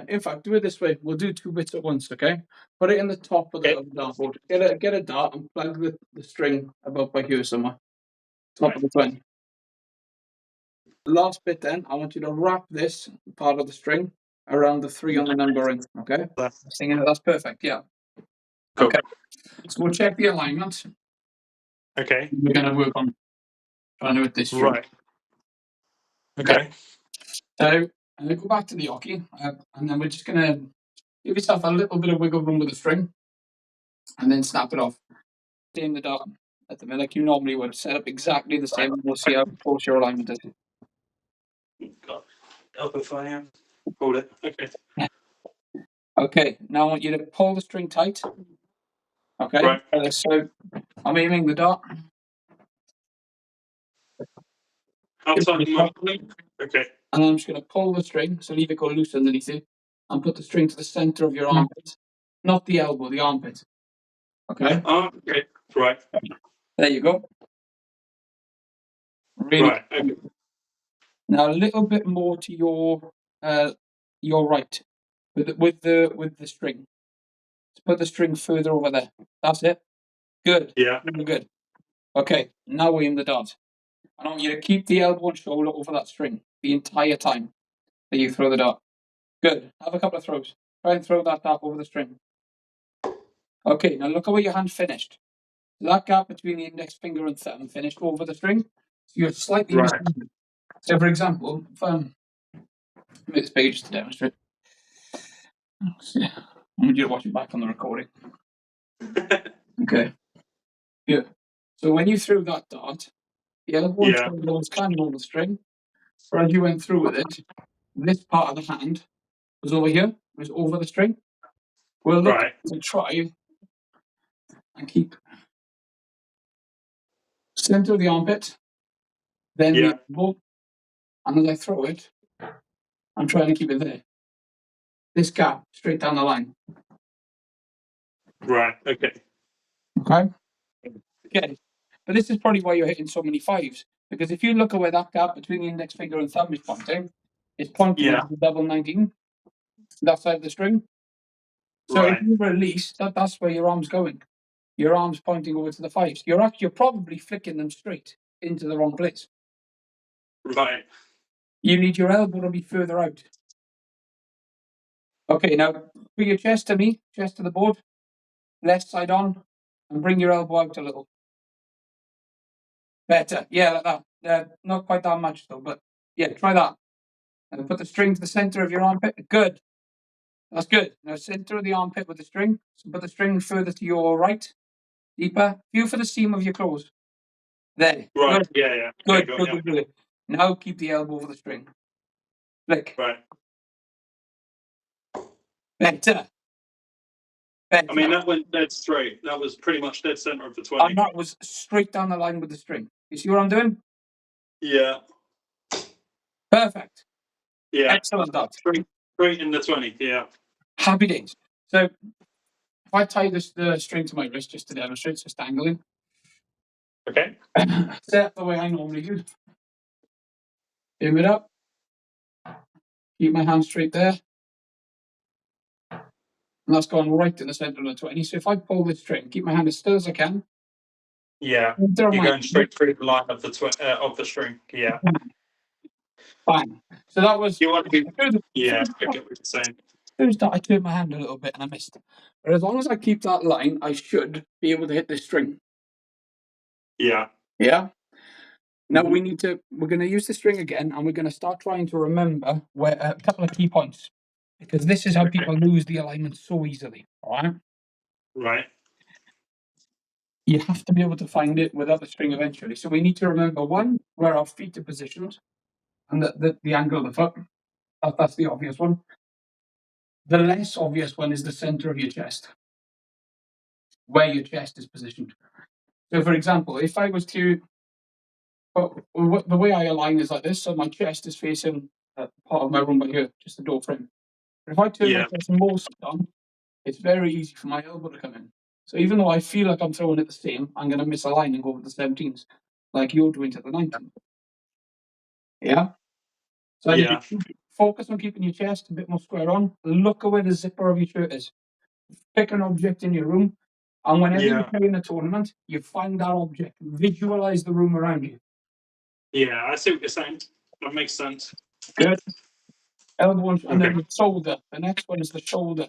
In fact, do it this way. We'll do 2 bits at once, okay? Put it in the top of the dartboard. Get a dart and plug the string about by here somewhere. Top of the 20. Last bit then, I want you to wrap this part of the string around the 3 on the numbering, okay? That's perfect, yeah. Cool. Okay. So we'll check the alignment. Okay. We're going to work on trying to hit this string. Right. Okay. So I'm going to go back to the hockey, and then we're just going to give yourself a little bit of wiggle room with the string, and then snap it off. Stay in the dart at the minute, like you normally would. Set up exactly the same, and we'll see how close your alignment is. God. Open fire. Hold it. Okay. Okay, now I want you to pull the string tight. Okay, right. So I'm aiming the dart. Outside my okay. And I'm just going to pull the string, so leave it go loose underneath you, and put the string to the center of your armpit. Not the elbow, the armpit. Okay? Okay. Right. There you go. Really right. Okay. Now a little bit more to your right with the string. So put the string further over there. That's it. Good. Yeah. Really good. Okay, now we aim the dart. I want you to keep the elbow and shoulder over that string the entire time that you throw the dart. Good. Have a couple of throws. Try and throw that dart over the string. Okay, now look at where your hand finished. That gap between the index finger and thumb finished over the string. So you're slightly missing. So for example, if make this page to demonstrate. I want you to watch it back on the recording. Okay. Yeah. So when you threw that dart, the elbow and shoulder was kind of on the string. But as you went through with it, this part of the hand was over here, was over the string. We'll look to try and keep center of the armpit, then the elbow, and as I throw it, I'm trying to keep it there. This gap straight down the line. Right. Okay. Okay. Okay. But this is probably why you're hitting so many fives. Because if you look at where that gap between the index finger and thumb is pointing, it's pointing to the double 19, that side of the string. So if you release, that's where your arm's going. Your arm's pointing over to the fives. You're probably flicking them straight into the wrong place. Right. You need your elbow to be further out. Okay, now put your chest to me, chest to the board, left side on, and bring your elbow out a little. Better. Yeah, like that. Not quite that much though, but yeah, try that. And put the string to the center of your armpit. Good. That's good. Now center of the armpit with the string. So put the string further to your right, deeper. Feel for the seam of your clothes. There. Right. Good. Yeah. Good. Good. Now keep the elbow over the string. Flick. Right. Better. I mean, that went dead straight. That was pretty much dead center of the 20. And that was straight down the line with the string. You see what I'm doing? Yeah. Perfect. Yeah. Excellent. That. Straight in the 20. Yeah. Happy days. So if I tie the string to my wrist just to demonstrate, just dangling. Okay. Set up the way I normally do. Aim it up. Keep my hand straight there. And that's going right in the center of the 20. So if I pull this string, keep my hand as still as I can. Yeah. You're going straight through the line of the string. Yeah. Fine. So that was. You want to be. Yeah. I get what you're saying. I turned my hand a little bit and I missed. But as long as I keep that line, I should be able to hit this string. Yeah. Yeah. Now we're going to use the string again, and we're going to start trying to remember where a couple of key points, because this is how people lose the alignment so easily. All right. Right. You have to be able to find it without the string eventually. So we need to remember, one, where our feet are positioned, and the angle of the foot. That's the obvious one. The less obvious one is the center of your chest, where your chest is positioned. So, for example, if I was to, the way I align is like this. So my chest is facing part of my room by here, just the door frame. But if I turn my chest most down, it's very easy for my elbow to come in. So even though I feel like I'm throwing it the same, I'm going to misalign and go with the 17s, like you're doing to the 19s. Yeah? So I need to focus on keeping your chest a bit more square on. Look at where the zipper of your shirt is. Pick an object in your room, and whenever you play in a tournament, you find that object. Visualize the room around you. Yeah, I see what you're saying. That makes sense. Good. Elbow and then the shoulder. The next one is the shoulder.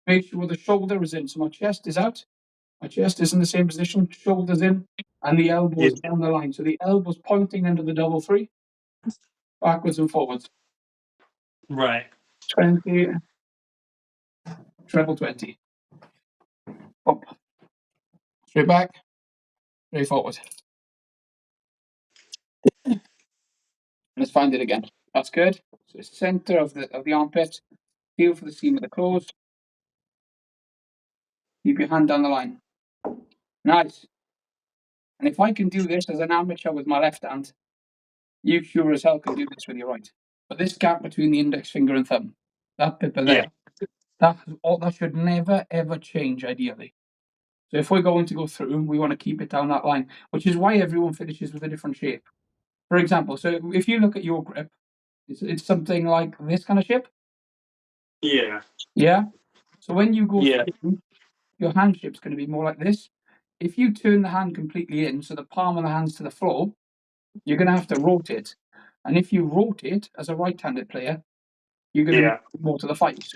Make sure the shoulder is in. So my chest is out. My chest is in the same position. Shoulders in, and the elbow is down the line. So the elbow's pointing into the double three, backwards and forwards. Right. 20, treble 20. Up. Straight back, straight forward. Let's find it again. That's good. So center of the armpit. Feel for the seam of the clothes. Keep your hand down the line. Nice. And if I can do this as an amateur with my left hand, you sure as hell can do this with your right. But this gap between the index finger and thumb, that bit there, that should never ever change ideally. So if we're going to go through, we want to keep it down that line, which is why everyone finishes with a different shape. For example, so if you look at your grip, it's something like this kind of shape. Yeah. Yeah. So when you go through, your hand shape's going to be more like this. If you turn the hand completely in, so the palm of the hand's to the floor, you're going to have to rotate. And if you rotate as a right-handed player, you're going to move more to the fives.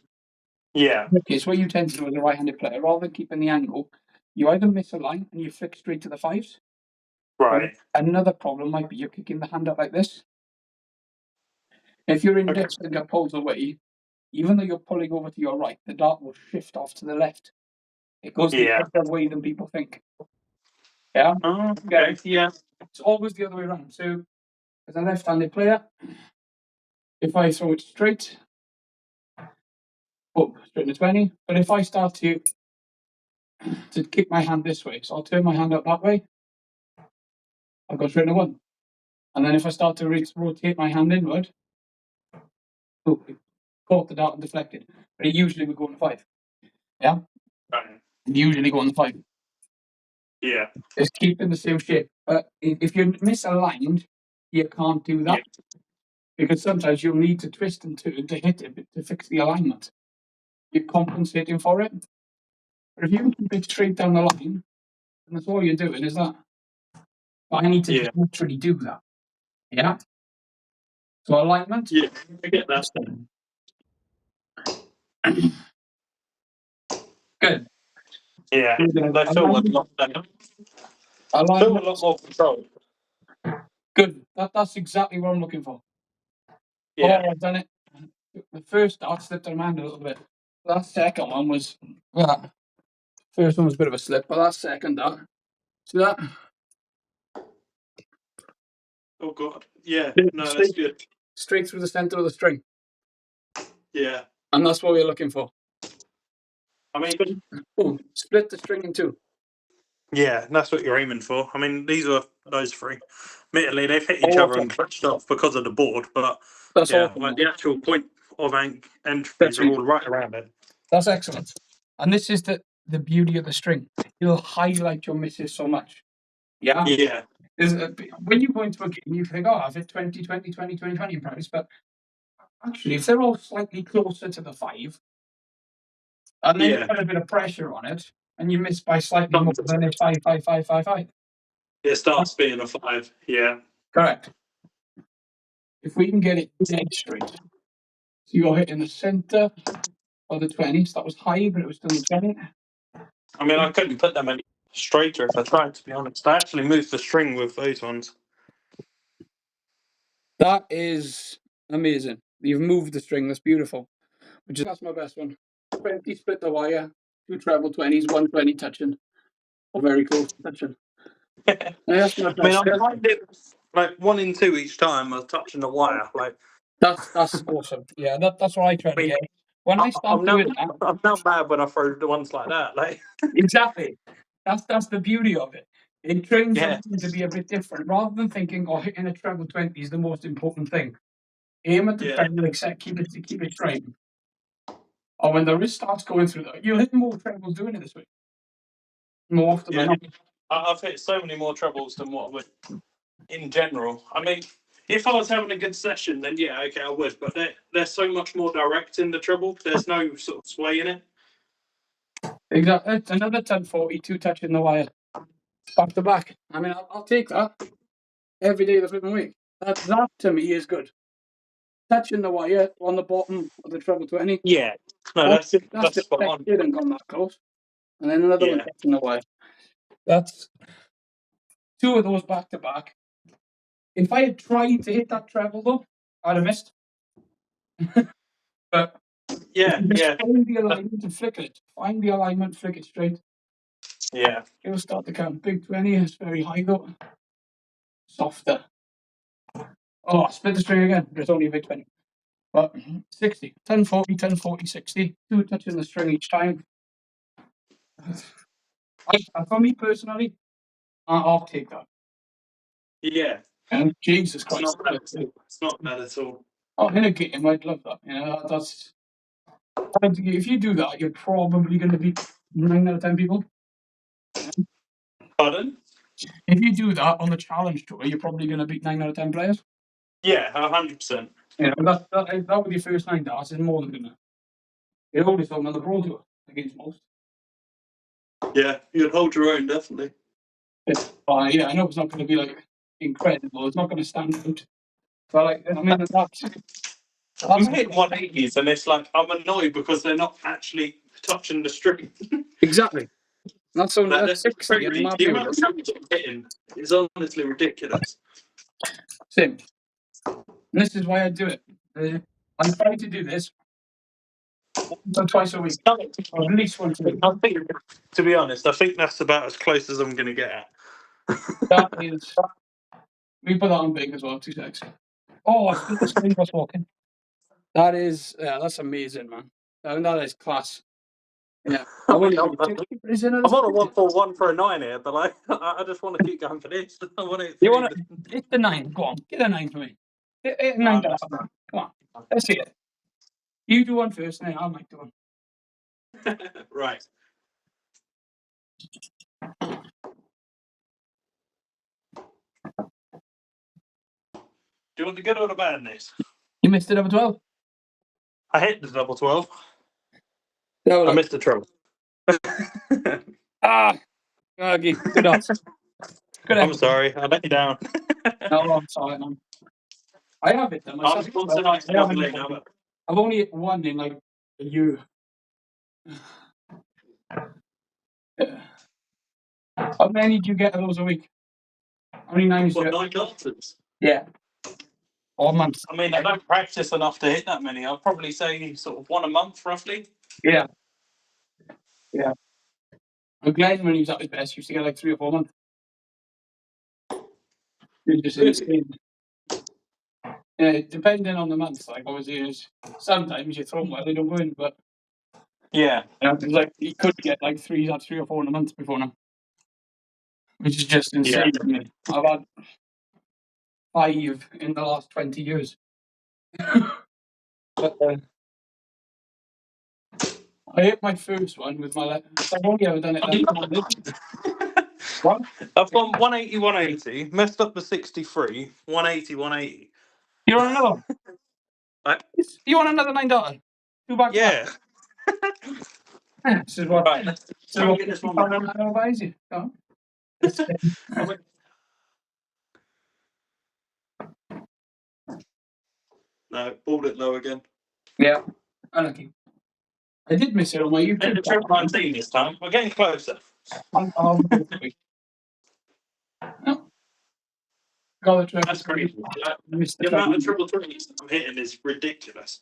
Yeah. Okay, so what you tend to do as a right-handed player, rather than keeping the angle, you either miss a line and you flick straight to the fives. Right. Another problem might be you're kicking the hand up like this. If your index finger pulls away, even though you're pulling over to your right, the dart will shift off to the left. It goes the other way than people think. Yeah? Oh, okay. Yeah. It's always the other way around. So, as a left-handed player, if I throw it straight, straight to 20. But if I start to kick my hand this way, so I'll turn my hand up that way, I'll go straight to 1. And then if I start to rotate my hand inward, caught the dart and deflected. But it usually would go on 5. Yeah? Right. Usually go on the 5. Yeah. It's keeping the same shape. But if you're misaligned, you can't do that. Because sometimes you'll need to twist and turn to hit it to fix the alignment. You're compensating for it. But if you can keep it straight down the line, and that's all you're doing is that. But I need to literally do that. Yeah? So alignment. Yeah, I get that. Good. Yeah, they feel a lot better. Feel a lot more control. Good. That's exactly what I'm looking for. Yeah. Oh, I've done it. The first dart slipped on my hand a little bit. That second one was first one was a bit of a slip, but that second dart. See that? Oh god. Yeah. No, that's good. Straight through the center of the string. Yeah. And that's what we're looking for. I mean, split the string in 2. Yeah, that's what you're aiming for. I mean, these are those 3. Admittedly, they've hit each other and clutched off because of the board, but that's awesome. like the actual point of entries are all right around it. That's excellent. And this is the beauty of the string. It'll highlight your misses so much. Yeah? Yeah. When you go into a game, you think, I've hit 20, 20, 20, 20, 20 in practice, but actually, if they're all slightly closer to the 5, and then you put a bit of pressure on it, and you miss by slightly more than it's 5, 5, 5, 5, 5. It starts being a 5, yeah. Correct. If we can get it dead straight, so you're hitting the center of the 20, so that was high, but it was still the 20. I mean, I couldn't put them any straighter if I tried, to be honest. I actually moved the string with those ones. That is amazing. You've moved the string, that's beautiful. That's my best one. 20 split the wire, 2 treble 20s, 120 touching, or very close to touching. That's my best. I mean, I find it like 1 in 2 each time I was touching the wire. Like that's awesome. Yeah, that's what I try to get. When I start doing that, I'm now mad when I throw the ones like that. Like exactly. That's the beauty of it. It trains your mind to be a bit different, rather than thinking, hitting a treble 20 is the most important thing. Aim at the treble, except keep it straight. Or when the wrist starts going through that, you'll hit more trebles doing it this way. More often than not. I've hit so many more trebles than what I would in general. I mean, if I was having a good session, then yeah, okay, I would. But they're so much more direct in the treble. There's no sort of sway in it. Exactly. It's another 1042 touching the wire. Back to back. I mean, I'll take that every day of the flipping week. That to me is good. Touching the wire on the bottom of the treble 20. Yeah. No, that's spot on. Deflected and gone that close. And then another one Yeah. touching the wire. That's two of those back to back. If I had tried to hit that treble though, I'd have missed. But Yeah, yeah, find the alignment and flick it. Find the alignment, flick it straight. yeah. It'll start to count. Big 20 is very high though. Softer. Oh, split the string again. It's only a big 20. But 60. 1040, 1040, 60. Two touching the string each time. For me personally, I'll take that. Yeah. And Jesus Christ. It's not bad at all. Oh, in a game, I'd love that. You know, that's. If you do that, you're probably going to beat 9 out of 10 people. Pardon? If you do that on the challenge tour, you're probably going to beat 9 out of 10 players. Yeah, 100%. You know, that with your first 9 darts is more than going to. You're always on the pro tour against most. Yeah, you'd hold your own, definitely. Yeah, I know it's not going to be like incredible. It's not going to stand out. But like, I mean, I'm hitting 180s, and it's like I'm annoyed because they're not actually touching the string. Exactly. That's only That's 60. the amount of damage I'm hitting is honestly ridiculous. Same. And this is why I do it. I try to do this twice a week, or at least once a week. I think, to be honest, I think that's about as close as I'm going to get at. That is. We put that on big as well. 2 seconds. Oh, I think the screen was walking. That is. Yeah, that's amazing, man. That is class. Yeah. I'm on a 141 for a 9 here, but I just want to keep going for this. I want to. You want to hit the 9? Go on, get a 9 for me. Hit a 9 down. Come on, let's see it. You do one first, and then I might do one. Right. Do you want the good or the bad in this? You missed the double 12. I hit the double 12. I missed the treble. Okay, good odds. Good I'm sorry, I let you down. No, I'm sorry, man. I have hit them myself. I've only hit one in like a year. How many do you get of those a week? How many 9s? What, 9 darts? Yeah. All months. I mean, I don't practice enough to hit that many. I'll probably say sort of 1 a month, roughly. Yeah. Yeah. And Glenn, when he was at his best, used to get like 3 or 4 months. It's just insane. Yeah, depending on the month, like obviously, sometimes you throw them well, they don't go in, but yeah, it's like he could get like 3 or 4 in a month before now, which is just insane. Yeah. I've had 5 in the last 20 years. But, I hit my first one with my left. I've only ever done it left-handed. What? I've gone 180, 180, messed up the 63, 180, 180. You want another one? You want another 9 darter? 2 back. Yeah. This is what. Right, let's try and get this one back. No, balled it low again. Yeah, unlucky. I did miss it on my YouTube. The triple 19 this time. We're getting closer. That's crazy. The amount of triple 20s I'm hitting is ridiculous.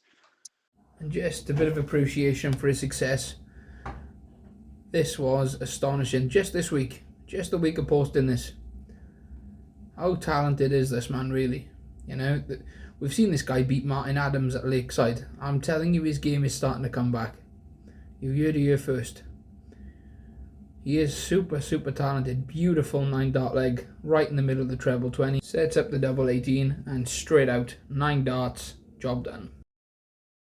And just a bit of appreciation for his success. This was astonishing. Just this week. Just the week of posting this. How talented is this man, really? You know, we've seen this guy beat Martin Adams at Lakeside. I'm telling you, his game is starting to come back. You heard it here first. He is super, super talented. Beautiful 9 dart leg, right in the middle of the treble 20. Sets up the double 18 and straight out. 9 darts, job done.